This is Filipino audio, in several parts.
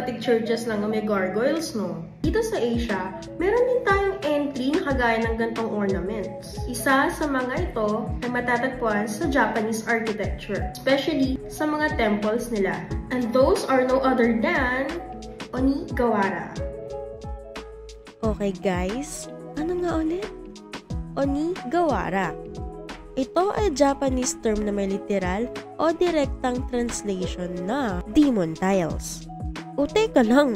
gothic churches lang na may gargoyles, no? Dito sa Asia, meron din tayong entry na kagaya ng gantong ornaments. Isa sa mga ito ay matatagpuan sa Japanese architecture, especially sa mga temples nila. And those are no other than Onigawara. Okay guys, ano nga ulit? Onigawara. Ito ay Japanese term na may literal o direktang translation na demon tiles. O teka lang,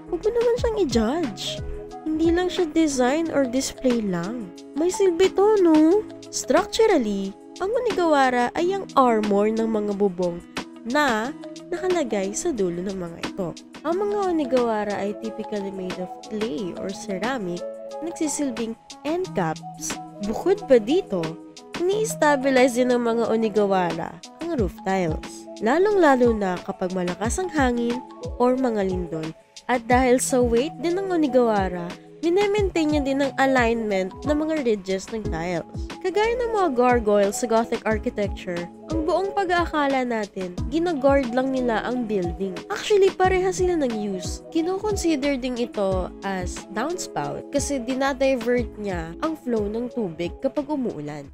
huwag mo naman siyang i-judge. Hindi lang siya design or display lang. May silbi to, no? Structurally, ang Onigawara ay ang armor ng mga bubong na nakalagay sa dulo ng mga ito. Ang mga Onigawara ay typically made of clay or ceramic na nagsisilbing end caps. Bukod pa dito, ini-stabilize din ng mga Onigawara ang roof tiles, lalong-lalo na kapag malakas ang hangin or mga lindol. At dahil sa weight din ng Onigawara, minemaintain niya din ang alignment ng mga ridges ng tiles. Kagaya ng mga gargoyles sa Gothic architecture, ang buong pag-aakala natin, ginaguard lang nila ang building. Actually, pareha sila ng use. Kino-consider din ito as downspout kasi dinadivert niya ang flow ng tubig kapag umuulan.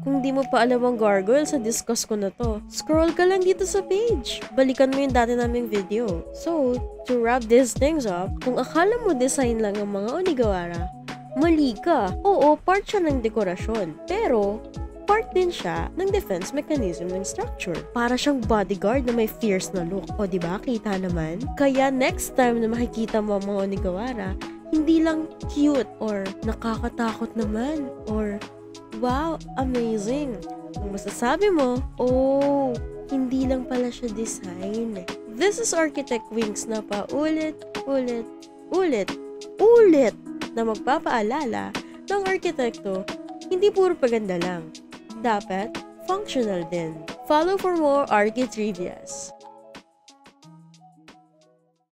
Kung di mo pa alam ang gargoyle, sa discuss ko na to. Scroll ka lang dito sa page. Balikan mo yung dati naming video. So, to wrap these things up, kung akala mo design lang ang mga Onigawara, mali ka. Oo, part siya ng dekorasyon. Pero, part din siya ng defense mechanism ng structure. Para siyang bodyguard na may fierce na look. O diba, kita naman? Kaya next time na makikita mo ang mga Onigawara, hindi lang cute or nakakatakot naman or wow, amazing. Ang masasabi mo, hindi lang pala siya design. This is Architect Wings na ulit na magpapaalala ng arkitekto, hindi puro paganda lang. Dapat functional din. Follow for more Archi Trivias.